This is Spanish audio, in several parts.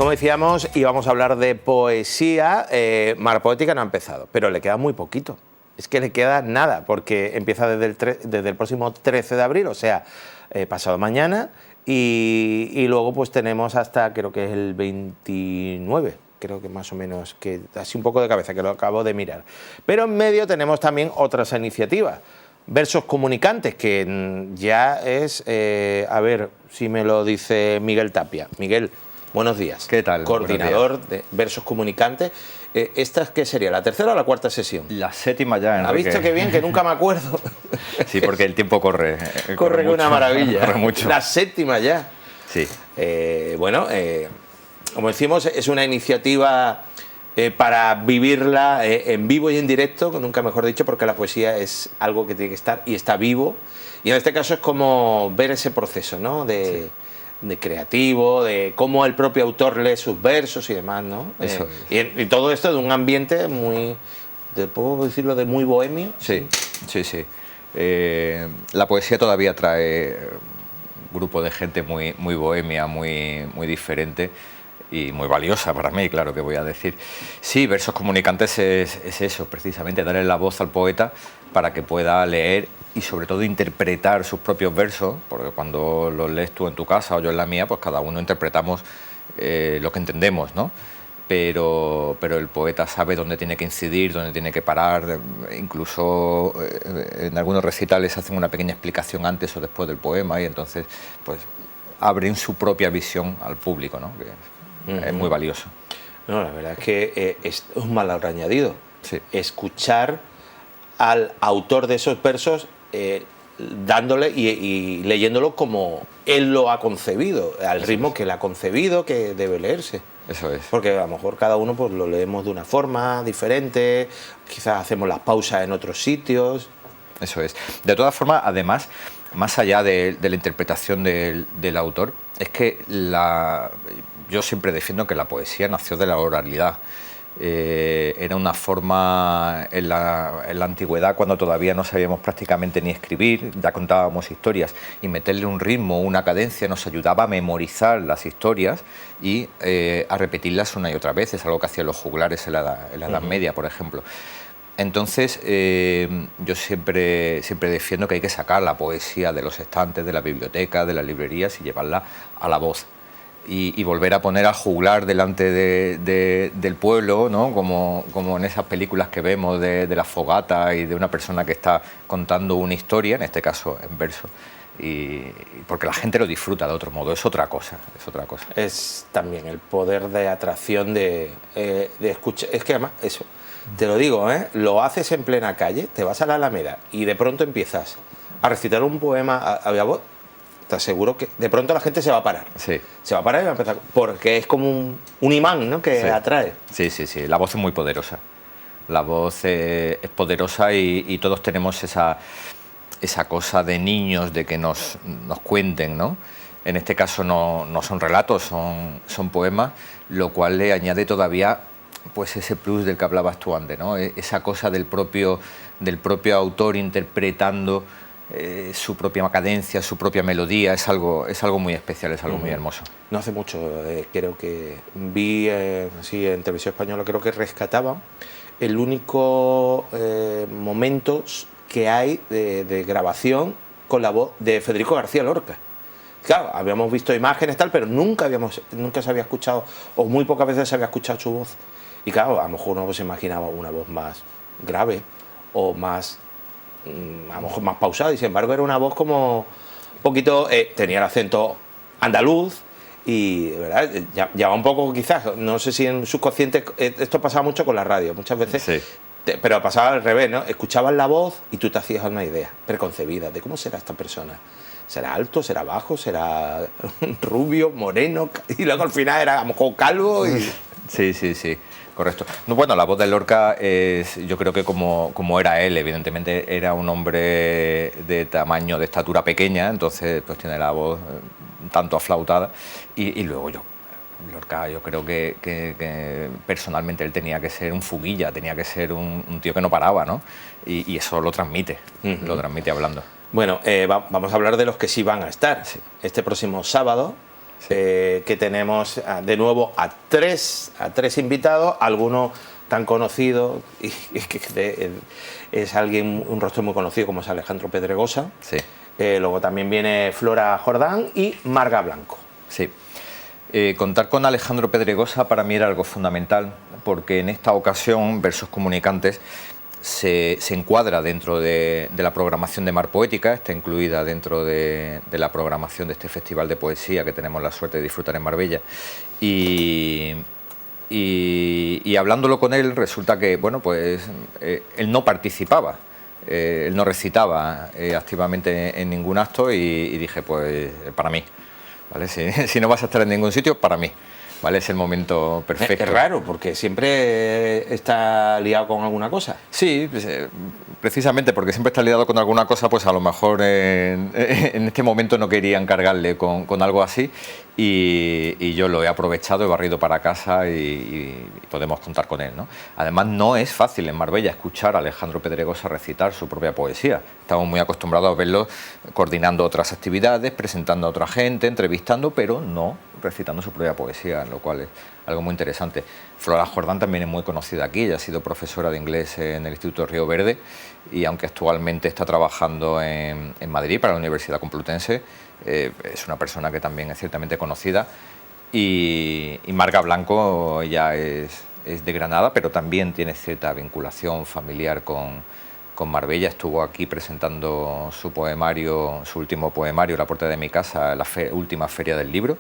Como decíamos, íbamos a hablar de poesía. Mar Poética no ha empezado, pero le queda muy poquito. Es que le queda nada, porque empieza desde el próximo 13 de abril, o sea, pasado mañana, y luego pues tenemos hasta, creo que es el 29, creo que más o menos, que así un poco de cabeza, que lo acabo de mirar. Pero en medio tenemos también otras iniciativas. Versos Comunicantes, que ya es, a ver si me lo dice Miguel Tapia. Miguel, buenos días. ¿Qué tal? Coordinador de Versos Comunicantes. ¿Esta qué sería, la tercera o la cuarta sesión? La séptima ya, Enrique. ¿Ha visto qué bien? Que nunca me acuerdo. Sí, porque el tiempo corre. Corre mucho, una maravilla. Corre mucho. La séptima ya. Sí. Bueno, como decimos, es una iniciativa para vivirla en vivo y en directo, nunca mejor dicho, porque la poesía es algo que tiene que estar y está vivo. Y en este caso es como ver ese proceso, ¿no? De creativo, de cómo el propio autor lee sus versos y demás, ¿no? Eso es. Y todo esto de un ambiente muy, ¿puedo decirlo?, de muy bohemio. Sí, sí, sí. La poesía todavía trae un grupo de gente muy, muy bohemia, muy diferente y muy valiosa para mí, claro que voy a decir. Sí, Versos Comunicantes es eso, precisamente, darle la voz al poeta para que pueda leer y sobre todo interpretar sus propios versos, porque cuando los lees tú en tu casa o yo en la mía, pues cada uno interpretamos lo que entendemos, ¿no? Pero el poeta sabe dónde tiene que incidir, dónde tiene que parar, incluso en algunos recitales hacen una pequeña explicación antes o después del poema y entonces pues abren su propia visión al público, ¿no? Que es muy valioso. No, la verdad es que es un valor añadido. Sí. Escuchar al autor de esos versos dándole y leyéndolo como él lo ha concebido, al ritmo que él ha concebido, que debe leerse. Eso es. Porque a lo mejor cada uno pues lo leemos de una forma diferente, quizás hacemos las pausas en otros sitios. Eso es. De todas formas, además, más allá de la interpretación del autor, es que yo siempre defiendo que la poesía nació de la oralidad. Era una forma en la antigüedad, cuando todavía no sabíamos prácticamente ni escribir, ya contábamos historias, y meterle un ritmo, una cadencia, nos ayudaba a memorizar las historias y a repetirlas una y otra vez. Es algo que hacían los juglares en la Edad Media, por ejemplo. Entonces, yo siempre defiendo que hay que sacar la poesía de los estantes, de la biblioteca, de las librerías y llevarla a la voz. Y volver a poner al juglar delante del pueblo, ¿no? Como en esas películas que vemos de la fogata y de una persona que está contando una historia, en este caso en verso, y porque la gente lo disfruta de otro modo, es otra cosa. Es también el poder de atracción de escuchar. Es que además, eso, te lo digo, lo haces en plena calle, te vas a la Alameda y de pronto empiezas a recitar un poema a viva voz. Te aseguro que de pronto la gente se va a parar. Sí. Se va a parar y va a empezar, porque es como un imán, ¿no? Que atrae. Sí. La voz es muy poderosa. La voz es poderosa y todos tenemos esa cosa de niños de que nos cuenten, ¿no? En este caso no son relatos, son poemas, lo cual le añade todavía pues ese plus del que hablabas tú antes, ¿no? Esa cosa del propio autor interpretando su propia cadencia, su propia melodía, es algo muy especial, es algo muy hermoso. No hace mucho, creo que vi así en Televisión Española, creo que rescataban el único momento que hay de grabación con la voz de Federico García Lorca. Claro, habíamos visto imágenes tal, pero nunca se había escuchado, o muy pocas veces se había escuchado su voz. Y claro, a lo mejor uno se imaginaba una voz más grave o más, a lo mejor más pausada, y sin embargo era una voz como un poquito, tenía el acento andaluz y ¿verdad? Ya va un poco, quizás, no sé si en subconsciente, esto pasaba mucho con la radio, muchas veces, sí. Pero pasaba al revés, ¿no? Escuchabas la voz y tú te hacías una idea preconcebida de cómo será esta persona. ¿Será alto? ¿Será bajo? ¿Será rubio? ¿Moreno? Y luego al final era a lo mejor calvo y... Sí. Correcto. No, bueno, la voz de Lorca es, yo creo que como era él, evidentemente era un hombre de tamaño, de estatura pequeña, entonces pues tiene la voz tanto aflautada y luego Lorca, yo creo que personalmente él tenía que ser un fuguilla, tenía que ser un tío que no paraba, ¿no? Y eso lo transmite hablando. Bueno, vamos a hablar de los que sí van a estar. Sí. Este próximo sábado que tenemos de nuevo a tres invitados, algunos tan conocidos, y es alguien, un rostro muy conocido como es Alejandro Pedregosa. Sí. Luego también viene Flora Jordán y Marga Blanco. Sí. Contar con Alejandro Pedregosa para mí era algo fundamental, porque en esta ocasión Versos Comunicantes se encuadra dentro de la programación de Mar Poética, está incluida dentro de la programación de este festival de poesía que tenemos la suerte de disfrutar en Marbella. Y hablándolo con él, resulta que, bueno, pues él no participaba, él no recitaba activamente en ningún acto y dije, pues para mí, ¿vale? Si no vas a estar en ningún sitio, para mí, ¿vale? Es el momento perfecto. Es raro, porque siempre está liado con alguna cosa. Sí, pues, precisamente porque siempre está liado con alguna cosa, pues a lo mejor en este momento no quería encargarle con algo así y yo lo he aprovechado, he barrido para casa y podemos contar con él, ¿no? Además, no es fácil en Marbella escuchar a Alejandro Pedregosa recitar su propia poesía. Estamos muy acostumbrados a verlo coordinando otras actividades, presentando a otra gente, entrevistando, pero no recitando su propia poesía, lo cual es algo muy interesante. Flora Jordán también es muy conocida aquí, ella ha sido profesora de inglés en el Instituto Río Verde y aunque actualmente está trabajando en Madrid para la Universidad Complutense, es una persona que también es ciertamente conocida. Y Marga Blanco ya es de Granada, pero también tiene cierta vinculación familiar con Marbella. Estuvo aquí presentando su poemario, su último poemario, La puerta de mi casa, la última feria del libro.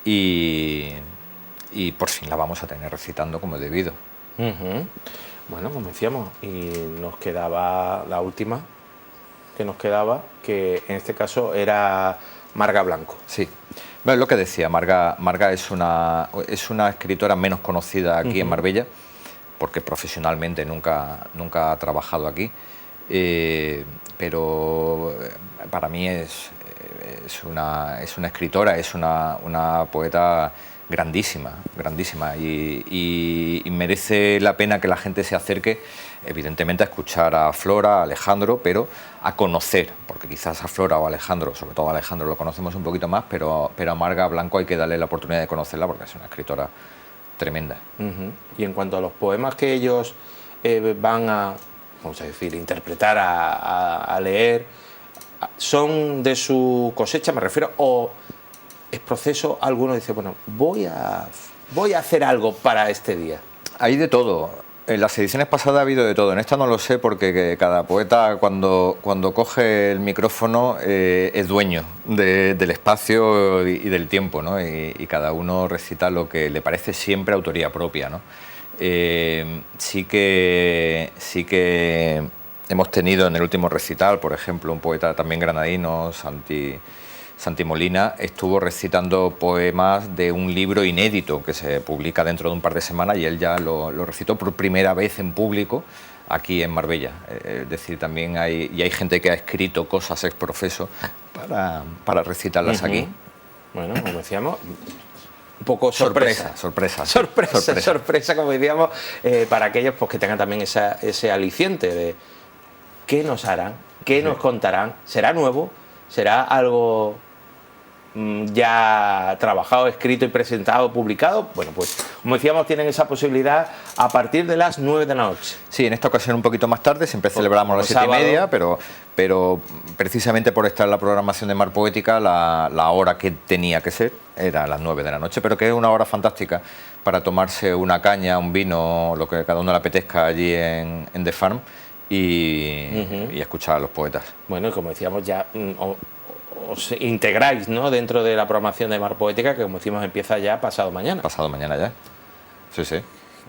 Y por fin la vamos a tener recitando como es debido. Bueno, como decíamos, y nos quedaba la última que nos quedaba, que en este caso era Marga Blanco. Sí, bueno, lo que decía, Marga es una escritora menos conocida aquí en Marbella, porque profesionalmente nunca ha trabajado aquí, pero para mí es una escritora, es una poeta grandísima y merece la pena que la gente se acerque, evidentemente a escuchar a Flora, a Alejandro, pero a conocer, porque quizás a Flora o a Alejandro, sobre todo a Alejandro lo conocemos un poquito más, pero a Marga Blanco hay que darle la oportunidad de conocerla porque es una escritora tremenda. Y en cuanto a los poemas que ellos van a, vamos a decir, interpretar, a leer, ¿son de su cosecha, me refiero, o es proceso? Alguno dice, bueno, voy a hacer algo para este día. Hay de todo. En las ediciones pasadas ha habido de todo. En esta no lo sé porque cada poeta cuando coge el micrófono es dueño del espacio y del tiempo, ¿no? Y cada uno recita lo que le parece, siempre autoría propia, ¿no? Sí que hemos tenido en el último recital, por ejemplo, un poeta también granadino, Santi Molina, estuvo recitando poemas de un libro inédito que se publica dentro de un par de semanas y él ya lo recitó por primera vez en público aquí en Marbella. Es decir, también hay gente que ha escrito cosas ex profeso para recitarlas aquí. Bueno, como decíamos, un poco sorpresa, como decíamos, para aquellos pues, que tengan también ese aliciente de qué nos harán, qué nos contarán, será nuevo, será algo ya trabajado, escrito y presentado, publicado. Bueno, pues como decíamos, tienen esa posibilidad a partir de las 9 de la noche. Sí, en esta ocasión un poquito más tarde, siempre celebramos a las 7:30, pero precisamente por estar en la programación de Mar Poética, la hora que tenía que ser era a las 9 de la noche, pero que es una hora fantástica para tomarse una caña, un vino, lo que cada uno le apetezca allí en The Farm y escuchar a los poetas. Bueno, y como decíamos ya, os integráis, ¿no?, dentro de la programación de Mar Poética, que como decimos empieza ya pasado mañana. Pasado mañana ya. Sí, sí.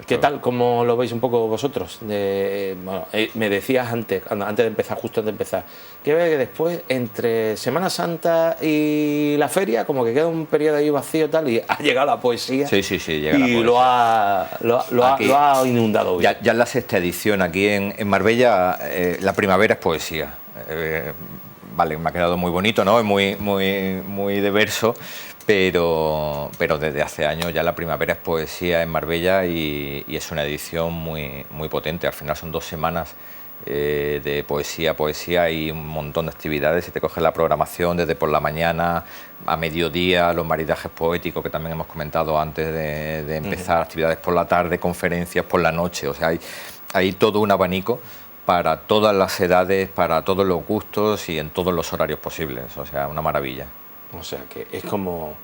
¿Qué tal? ¿Cómo lo veis un poco vosotros? Bueno, me decías antes de empezar, justo antes de empezar, que después, entre Semana Santa y la feria, como que queda un periodo ahí vacío tal, y ha llegado la poesía. Sí, llega la poesía. Y lo ha inundado hoy. Ya en la sexta edición, aquí en Marbella, la primavera es poesía. Vale, me ha quedado muy bonito, ¿no? Es muy de verso, pero desde hace años ya la primavera es poesía en Marbella y es una edición muy, muy potente. Al final son 2 semanas de poesía y un montón de actividades. Si te coges la programación desde por la mañana a mediodía, los maridajes poéticos que también hemos comentado antes de empezar, actividades por la tarde, conferencias por la noche, o sea, hay todo un abanico para todas las edades, para todos los gustos y en todos los horarios posibles, o sea, una maravilla. O sea, que es como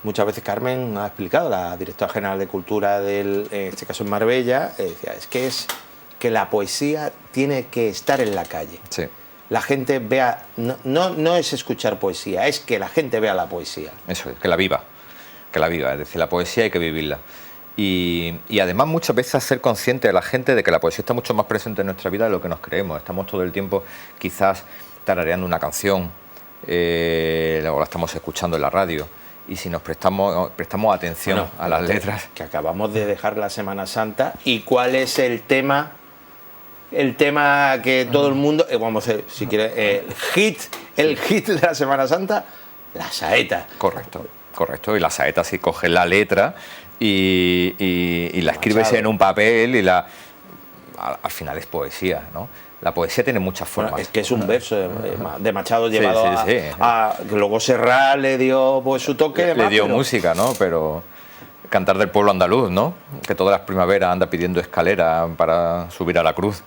muchas veces Carmen ha explicado, la directora general de Cultura en este caso en Marbella, decía, es que la poesía tiene que estar en la calle. Sí. La gente vea, no es escuchar poesía, es que la gente vea la poesía. Eso es, que la viva, es decir, la poesía hay que vivirla. Y además muchas veces ser consciente de la gente de que la poesía está mucho más presente en nuestra vida de lo que nos creemos. Estamos todo el tiempo quizás tarareando una canción, o la estamos escuchando en la radio, y si nos prestamos atención a las letras... Que acabamos de dejar la Semana Santa, ¿y cuál es el tema que todo el mundo, vamos a ver, si quieres, el hit de la Semana Santa? La saeta. Correcto, y la saeta si coges la letra y la escribes en un papel y al final es poesía, ¿no? La poesía tiene muchas formas. Bueno, es que es un verso de Machado llevado a luego Serrat le dio pues su toque. Le dio música, ¿no? Pero cantar del pueblo andaluz, ¿no? Que todas las primaveras anda pidiendo escalera para subir a la cruz.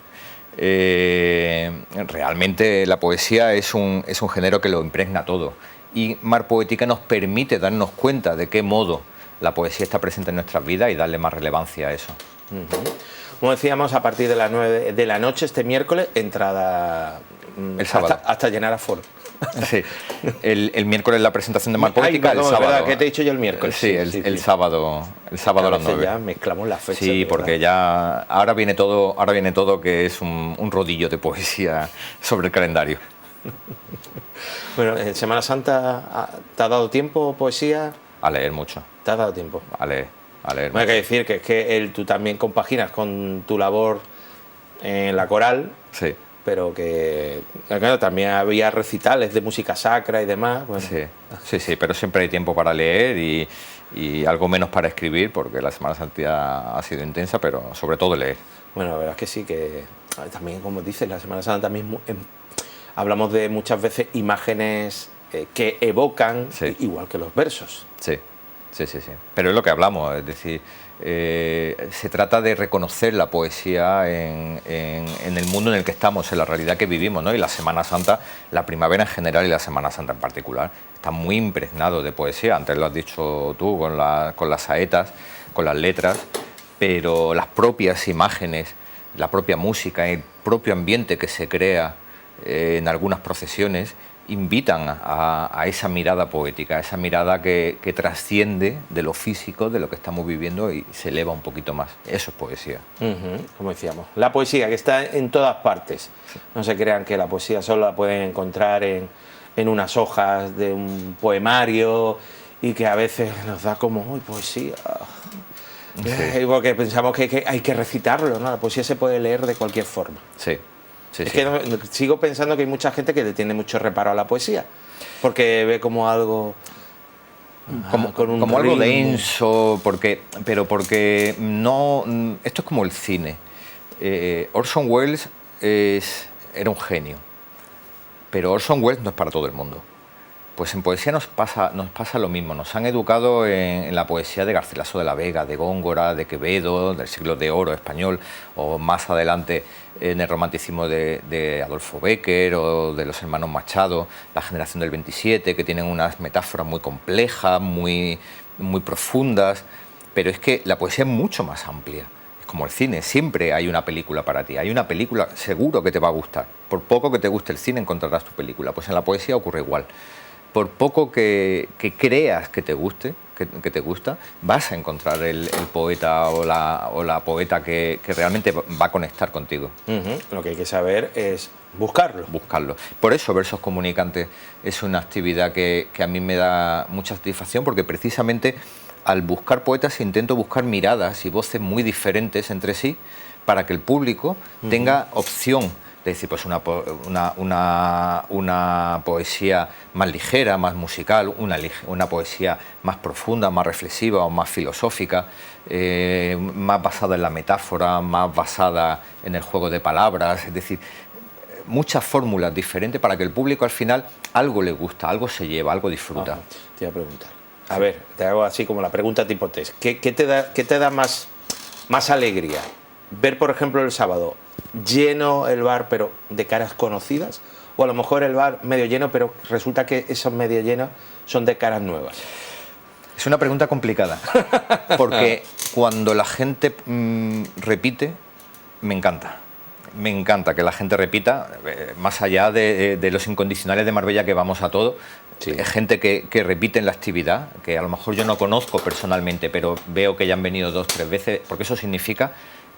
Realmente la poesía es un género que lo impregna todo. Y Mar Poética nos permite darnos cuenta de qué modo la poesía está presente en nuestras vidas y darle más relevancia a eso. Como decíamos, a partir de las 9 de la noche, este miércoles, entrada el sábado. Hasta llenar aforo. Sí, el miércoles la presentación de Mar Poética, el sábado. ¿Verdad? ¿Qué te he dicho yo el miércoles? Sí, el sábado a las 9. Ya mezclamos las fechas. Sí, porque ya ahora viene todo que es un rodillo de poesía sobre el calendario. Bueno, en Semana Santa, ¿te ha dado tiempo poesía? A leer mucho. ¿Te ha dado tiempo? A leer. No hay que decir que es que tú también compaginas con tu labor en la coral. Sí. Pero que claro, también había recitales de música sacra y demás. Bueno. Sí, pero siempre hay tiempo para leer y algo menos para escribir, porque la Semana Santa ha sido intensa, pero sobre todo leer. Bueno, la verdad es que sí, que también, como dices, la Semana Santa mismo hablamos de muchas veces imágenes que evocan, igual que los versos. Sí. Pero es lo que hablamos, es decir, se trata de reconocer la poesía en el mundo en el que estamos, en la realidad que vivimos, ¿no? Y la Semana Santa, la primavera en general y la Semana Santa en particular, está muy impregnado de poesía. Antes lo has dicho tú, con las saetas, con las letras, pero las propias imágenes, la propia música, el propio ambiente que se crea en algunas procesiones, invitan a esa mirada poética, a esa mirada que trasciende de lo físico, de lo que estamos viviendo y se eleva un poquito más. Eso es poesía. Como decíamos, la poesía que está en todas partes. No se crean que la poesía solo la pueden encontrar en unas hojas de un poemario y que a veces nos da como, ¡uy, poesía! Sí. Porque pensamos que hay que recitarlo, ¿no? La poesía se puede leer de cualquier forma. Sí. Que sigo pensando que hay mucha gente que le tiene mucho reparo a la poesía, porque ve como algo como algo denso, porque no, esto es como el cine. Orson Welles era un genio, pero Orson Welles no es para todo el mundo. Pues en poesía nos pasa lo mismo. Nos han educado en la poesía de Garcilaso de la Vega, de Góngora, de Quevedo, del siglo de oro español, o más adelante en el romanticismo de Adolfo Bécquer o de los hermanos Machado, la generación del 27, que tienen unas metáforas muy complejas, muy profundas, pero es que la poesía es mucho más amplia. Es como el cine, siempre hay una película para ti, hay una película seguro que te va a gustar. Por poco que te guste el cine encontrarás tu película, pues en la poesía ocurre igual. Por poco que creas que te guste, que te gusta, vas a encontrar el poeta o la poeta que realmente va a conectar contigo. Lo que hay que saber es buscarlo. Por eso Versos Comunicantes es una actividad que a mí me da mucha satisfacción, porque precisamente al buscar poetas intento buscar miradas y voces muy diferentes entre sí para que el público tenga opción Es decir, pues una poesía más ligera, más musical, una poesía más profunda, más reflexiva o más filosófica, más basada en la metáfora, más basada en el juego de palabras, es decir, muchas fórmulas diferentes para que el público al final algo le gusta, algo se lleva, algo disfruta. Ajá, te iba a preguntar. A ver, te hago así como la pregunta tipo test. ¿Qué te da más alegría? Ver, por ejemplo, el sábado lleno el bar, pero de caras conocidas, o a lo mejor el bar medio lleno, pero resulta que esos medio llenos son de caras nuevas. Es una pregunta complicada, porque cuando la gente repite, me encanta. Me encanta que la gente repita, más allá de los incondicionales de Marbella que vamos a todo. Sí. Gente que repite en la actividad, que a lo mejor yo no conozco personalmente, pero veo que ya han venido 2 o 3 veces, porque eso significa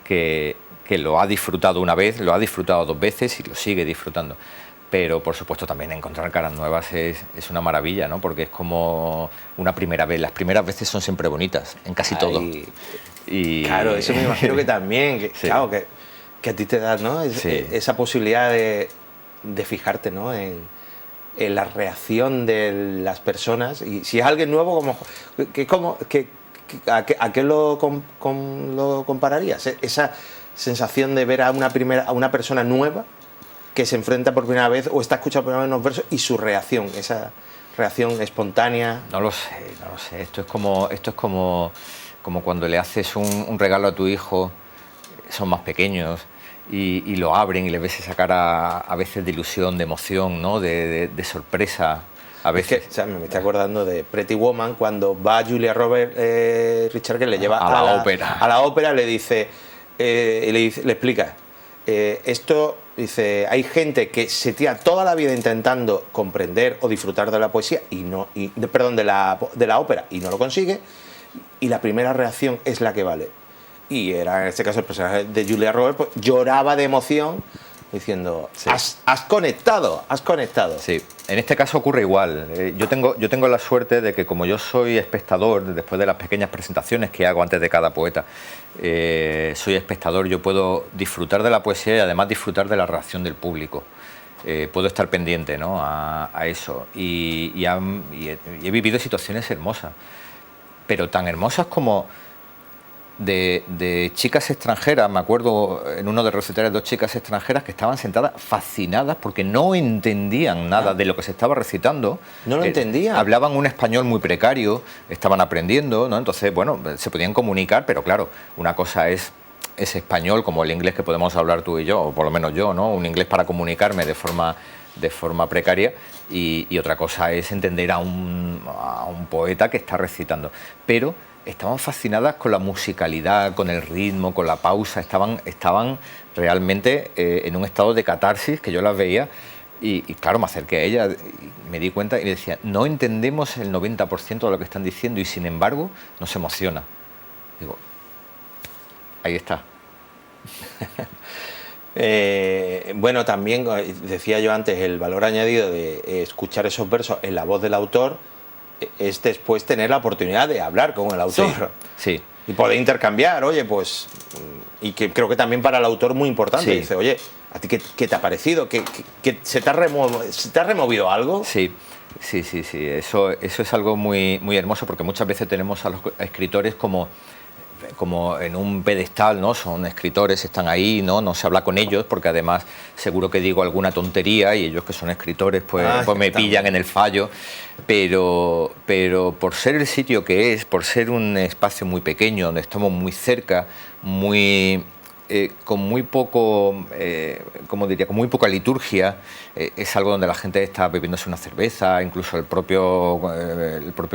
que lo ha disfrutado una vez, lo ha disfrutado 2 veces y lo sigue disfrutando. Pero por supuesto también encontrar caras nuevas es una maravilla, ¿no? Porque es como una primera vez. Las primeras veces son siempre bonitas, en casi todo. Y claro, eso me imagino que también, sí. Claro, que a ti te da, ¿no? Sí. Esa posibilidad de fijarte, ¿no? En la reacción de las personas. Y si es alguien nuevo, ¿a qué lo compararías? Esa sensación de ver a una persona nueva que se enfrenta por primera vez o está escuchando por primera vez unos versos y su reacción, esa reacción espontánea. No lo sé. Esto es como cuando le haces un regalo a tu hijo, son más pequeños y lo abren y le ves esa cara a veces de ilusión, de emoción, ¿no? de sorpresa. A veces. Es que, o sea, me estoy acordando de Pretty Woman, cuando va Julia Roberts, Richard Gere le lleva a la ópera. A la ópera le explica, esto, dice, hay gente que se tira toda la vida intentando comprender o disfrutar de la poesía de la ópera y no lo consigue, y la primera reacción es la que vale. Y era en este caso el personaje de Julia Roberts, pues, lloraba de emoción diciendo, sí. has conectado. Sí, en este caso ocurre igual. Yo tengo la suerte de que como yo soy espectador, después de las pequeñas presentaciones que hago antes de cada poeta, soy espectador, yo puedo disfrutar de la poesía y además disfrutar de la reacción del público. Puedo estar pendiente, ¿no? a eso. Y he vivido situaciones hermosas, pero tan hermosas como de chicas extranjeras. Me acuerdo en uno de los recitales 2 chicas extranjeras que estaban sentadas fascinadas porque no entendían nada de lo que se estaba recitando. No lo entendían. Hablaban un español muy precario, estaban aprendiendo, ¿no? Entonces, bueno, se podían comunicar, pero claro, una cosa es ese español como el inglés que podemos hablar tú y yo, o por lo menos yo, ¿no? Un inglés para comunicarme de forma precaria, y otra cosa es entender a un poeta que está recitando. Pero estaban fascinadas con la musicalidad, con el ritmo, con la pausa, estaban realmente en un estado de catarsis que yo las veía y claro, me acerqué a ella y me di cuenta y le decía, no entendemos el 90% de lo que están diciendo y sin embargo nos emociona. Digo, ahí está. Bueno, también decía yo antes, el valor añadido de escuchar esos versos en la voz del autor es después tener la oportunidad de hablar con el autor. Sí. Y poder intercambiar, oye, pues, y que creo que también para el autor muy importante. Sí. Dice, oye, ¿a ti qué te ha parecido? ¿Que se te ha removido algo? Sí. Eso es algo muy, muy hermoso, porque muchas veces tenemos a los escritores como en un pedestal, ¿no? Son escritores, están ahí, no se habla con ellos, porque además seguro que digo alguna tontería y ellos que son escritores pues me pillan en el fallo, pero por ser el sitio que es, por ser un espacio muy pequeño, donde estamos muy cerca, con muy poco, como diría, con muy poca liturgia, es algo donde la gente está bebiéndose una cerveza, incluso el propio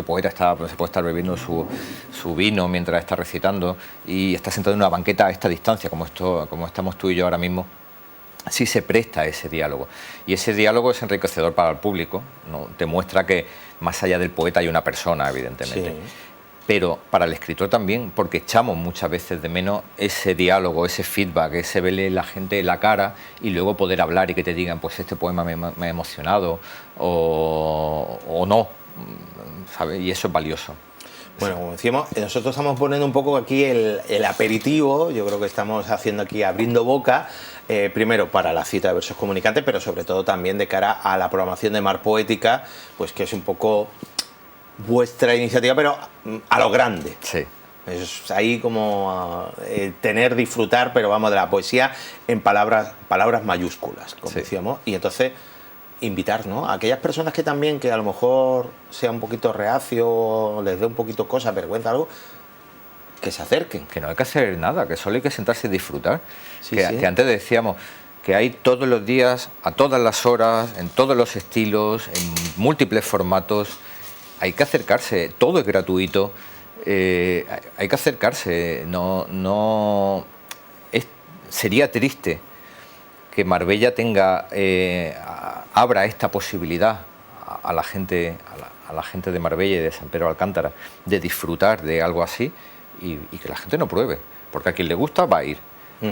poeta se puede estar bebiendo su vino mientras está recitando y está sentado en una banqueta a esta distancia, como estamos tú y yo ahora mismo. Sí se presta a ese diálogo, y ese diálogo es enriquecedor para el público, ¿no? Te muestra que más allá del poeta hay una persona, evidentemente. Sí. Pero para el escritor también, porque echamos muchas veces de menos ese diálogo, ese feedback, ese verle la gente en la cara y luego poder hablar y que te digan, pues este poema me ha emocionado o no, ¿sabes? Y eso es valioso. Bueno, como decíamos, nosotros estamos poniendo un poco aquí el aperitivo, yo creo que estamos haciendo aquí abriendo boca, primero para la cita de Versos Comunicantes, pero sobre todo también de cara a la programación de Mar Poética, pues que es un poco vuestra iniciativa, pero a lo grande. Sí. Es ahí como tener, disfrutar, pero vamos, de la poesía en palabras mayúsculas, como decíamos, y entonces invitar, ¿no?, a aquellas personas que también, que a lo mejor sea un poquito reacio, les dé un poquito cosa, vergüenza, algo, que se acerquen. Que no hay que hacer nada, que solo hay que sentarse y disfrutar. Sí, que antes decíamos que hay todos los días, a todas las horas, en todos los estilos, en múltiples formatos. Hay que acercarse, todo es gratuito. Hay que acercarse. Sería triste que Marbella abra esta posibilidad a la gente de Marbella y de San Pedro de Alcántara de disfrutar de algo así y que la gente no pruebe, porque a quien le gusta va a ir.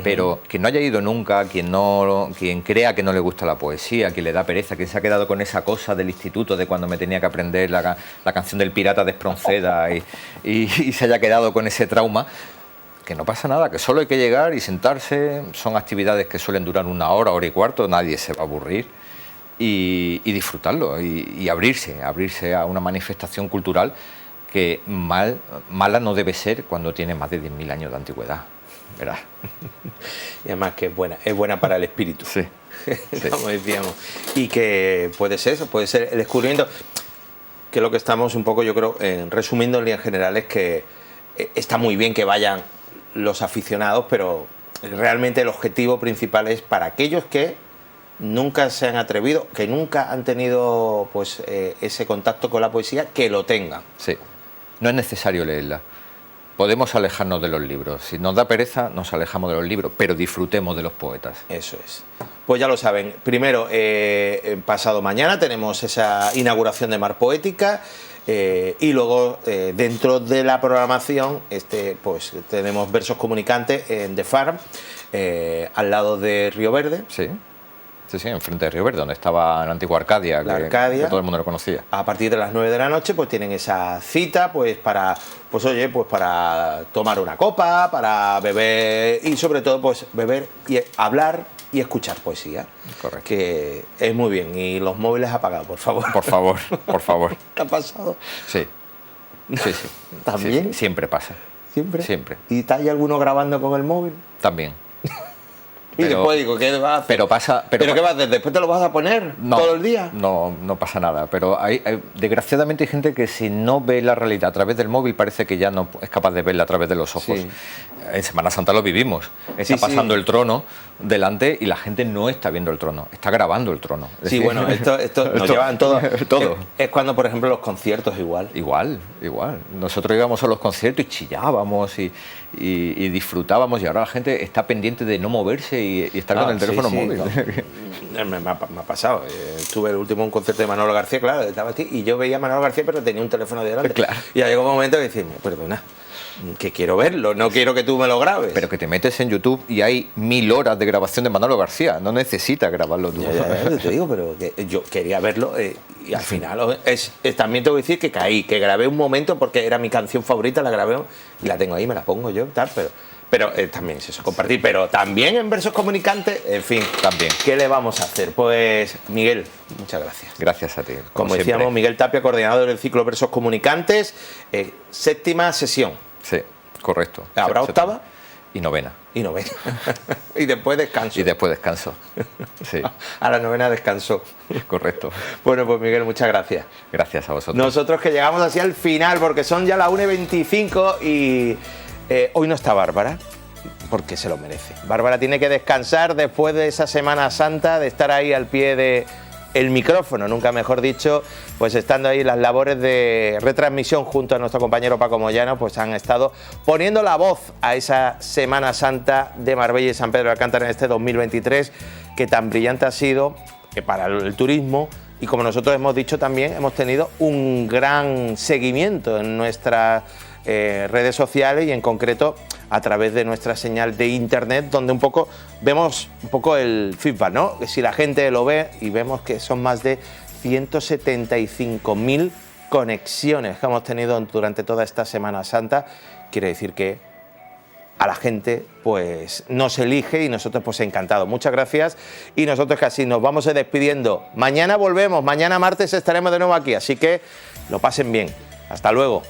Pero quien no haya ido nunca, quien crea que no le gusta la poesía, quien le da pereza, quien se ha quedado con esa cosa del instituto de cuando me tenía que aprender la canción del pirata de Espronceda y se haya quedado con ese trauma, que no pasa nada, que solo hay que llegar y sentarse. Son actividades que suelen durar 1 hora, 1 hora y cuarto, nadie se va a aburrir, y disfrutarlo y abrirse a una manifestación cultural que mala no debe ser cuando tiene más de 10.000 años de antigüedad. ¿Verdad? Y además que es buena para el espíritu, sí. Como decíamos, y que puede ser el descubrimiento, que es lo que estamos un poco, yo creo, resumiendo en líneas generales, que está muy bien que vayan los aficionados, pero realmente el objetivo principal es para aquellos que nunca se han atrevido, que nunca han tenido pues ese contacto con la poesía, que lo tengan. Sí, no es necesario leerla. Podemos alejarnos de los libros. Si nos da pereza, nos alejamos de los libros, pero disfrutemos de los poetas. Eso es. Pues ya lo saben. Primero, pasado mañana tenemos esa inauguración de Mar Poética, y luego dentro de la programación pues tenemos Versos Comunicantes en The Farm, al lado de Río Verde. Sí. Sí, enfrente de Río Verde, donde estaba la antigua Arcadia, que todo el mundo lo conocía. A partir de las 9 de la noche pues tienen esa cita pues para tomar una copa, para beber y sobre todo pues beber y hablar y escuchar poesía. Correcto. Que es muy bien. Y los móviles apagados, por favor. Por favor, por favor. ¿Te ha pasado? Sí. ¿También? Sí, siempre pasa. ¿Siempre? Siempre. ¿Y está ahí alguno grabando con el móvil? También. Y después digo, ¿qué vas a hacer? ¿Pero qué vas a hacer? ¿Después te lo vas a poner todo el día? No pasa nada. Pero desgraciadamente hay gente que si no ve la realidad a través del móvil parece que ya no es capaz de verla a través de los ojos. Sí. En Semana Santa lo vivimos. Está pasando el trono delante y la gente no está viendo el trono, está grabando el trono. Sí, bueno, esto nos llevan todo. Es cuando, por ejemplo, los conciertos igual. Igual. Nosotros íbamos a los conciertos y chillábamos y disfrutábamos, y ahora la gente está pendiente de no moverse y estar con el teléfono móvil. No. Me ha pasado. Estuve el último en un concierto de Manolo García, claro, estaba aquí, y yo veía a Manolo García, pero tenía un teléfono delante. Claro. Y ya llegó un momento que decía, perdona, que quiero verlo, no quiero que tú me lo grabes. Pero que te metes en YouTube y hay 1000 horas de grabación de Manolo García, no necesitas grabarlo tú. Ya, te digo, pero que yo quería verlo, y al final también tengo que decir que caí, que grabé un momento porque era mi canción favorita, la grabé y la tengo ahí, me la pongo yo, tal, pero también es eso, compartir, pero también en Versos Comunicantes, en fin, también. ¿Qué le vamos a hacer? Pues Miguel, muchas gracias. Gracias a ti. Como decíamos, Miguel Tapia, coordinador del ciclo Versos Comunicantes, 7ª sesión. Sí, correcto. ¿Habrá 8ª? Y 9ª. Y después descanso. Sí. A la 9ª descansó. Correcto. Bueno, pues Miguel, muchas gracias. Gracias a vosotros. Nosotros que llegamos así al final, porque son ya las 1:25 y hoy no está Bárbara, porque se lo merece. Bárbara tiene que descansar después de esa Semana Santa, de estar ahí al pie de el micrófono, nunca mejor dicho, pues estando ahí las labores de retransmisión junto a nuestro compañero Paco Moyano, pues han estado poniendo la voz a esa Semana Santa de Marbella y San Pedro de Alcántara en este 2023, que tan brillante ha sido para el turismo, y como nosotros hemos dicho también, hemos tenido un gran seguimiento en nuestras redes sociales y en concreto a través de nuestra señal de internet, donde vemos un poco el feedback, ¿no? Si la gente lo ve, y vemos que son más de 175.000 conexiones que hemos tenido durante toda esta Semana Santa, quiere decir que a la gente pues nos elige y nosotros pues encantados. Muchas gracias y nosotros casi nos vamos despidiendo. Mañana volvemos, mañana martes estaremos de nuevo aquí, así que lo pasen bien. Hasta luego.